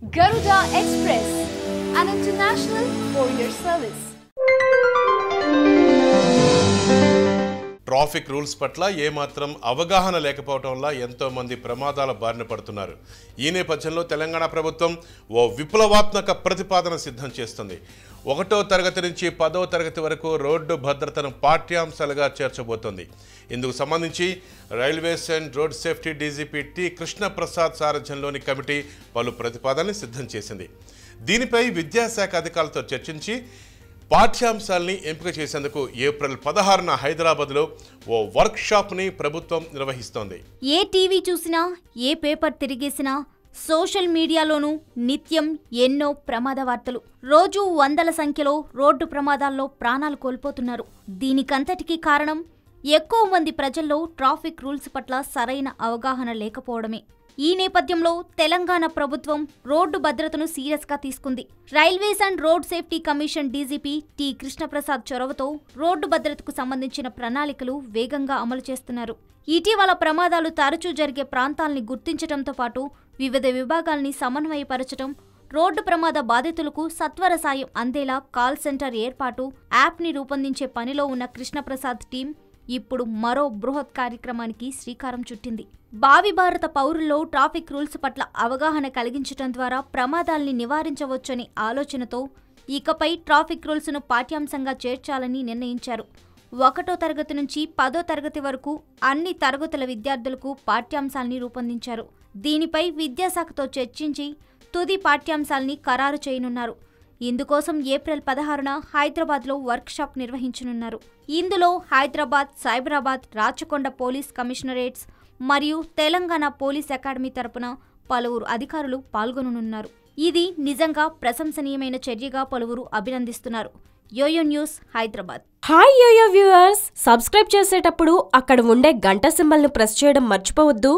Garuda Express, an international courier service. Traffic rules పట్ల ఏమాత్రం అవగాహన లేకపోవడం వల్ల ఎంతో మంది ప్రమాదాల బారిన పడుతున్నారు. ఈ నేపథ్యంలో తెలంగాణ ప్రభుత్వం ఓ విప్లవాత్మక ప్రతిపాదన సిద్ధం చేస్తుంది. 1వ తరగతి నుంచి 10వ తరగతి వరకు రోడ్డు భద్రతను పాఠ్యాంశాలుగా చేర్చబోతోంది. ఇందుకు సంబంధించి railways and road safety DGP T Krishnaprasad సారథ్యంలోని కమిటీ పలు ప్రతిపాదనలు సిద్ధం చేసింది. దీనిపై విద్యాశాఖ అధికారులతో చర్చించి పాఠ్యాంశాలని ఎంపిక చేసేందుకు ఏప్రిల్ 16న హైదరాబాద్లో ఓ వర్క్షాప్ని ప్రభుత్వం నిర్వహిస్తోంది. ఏ టీవీ చూసినా, ఏ పేపర్ తిరిగేసినా, సోషల్ మీడియాలోనూ నిత్యం ఎన్నో ప్రమాద వార్తలు. రోజు వందల సంఖ్యలో రోడ్డు ప్రమాదాల్లో ప్రాణాలు కోల్పోతున్నారు. దీనికంతటికీ కారణం ఎక్కువ మంది ప్రజల్లో ట్రాఫిక్ రూల్స్ పట్ల సరైన అవగాహన లేకపోవడమే. ఈ నేపథ్యంలో తెలంగాణ ప్రభుత్వం రోడ్డు భద్రతను సీరియస్గా తీసుకుంది. Railways and road safety commission DGP T Krishnaprasad చొరవతో రోడ్డు భద్రతకు సంబంధించిన ప్రణాళికలు వేగంగా అమలు చేస్తున్నారు. ఇటీవల ప్రమాదాలు తరచూ జరిగే ప్రాంతాల్ని గుర్తించడంతో పాటు వివిధ విభాగాల్ని సమన్వయపరచడం, రోడ్డు ప్రమాద బాధితులకు సత్వర సాయం అందేలా కాల్ సెంటర్ ఏర్పాటు, యాప్ని రూపొందించే పనిలో ఉన్న కృష్ణప్రసాద్ టీం ఇప్పుడు మరో బృహత్ కార్యక్రమానికి శ్రీకారం చుట్టింది. భావి భారత పౌరుల్లో ట్రాఫిక్ రూల్స్ పట్ల అవగాహన కలిగించడం ద్వారా ప్రమాదాల్ని నివారించవచ్చని ఆలోచనతో ఇకపై ట్రాఫిక్ రూల్స్ను పాఠ్యాంశంగా చేర్చాలని నిర్ణయించారు. 1వ తరగతి నుంచి 10వ తరగతి వరకు అన్ని తరగతుల విద్యార్థులకు పాఠ్యాంశాల్ని రూపొందించారు. దీనిపై విద్యాశాఖతో చర్చించి తుది పాఠ్యాంశాల్ని ఖరారు చేయనున్నారు. ఇందుకోసం ఏప్రిల్ 16న హైదరాబాద్లో వర్క్షాప్ నిర్వహించనున్నారు. ఇందులో హైదరాబాద్, సైబరాబాద్, రాచకొండ పోలీస్ కమిషనరేట్స్ మరియు తెలంగాణ పోలీస్ అకాడమీ తరపున పలువురు అధికారులు పాల్గొననున్నారు. ఇది నిజంగా ప్రశంసనీయమైన చర్యగా పలువురు అభినందిస్తున్నారు. Yoyo news, Hyderabad. Hi Yoyo viewers, subscribe చేసేటప్పుడు అక్కడ ఉండే గంట సింబల్ను ప్రెస్ చేయడం మర్చిపోవద్దు.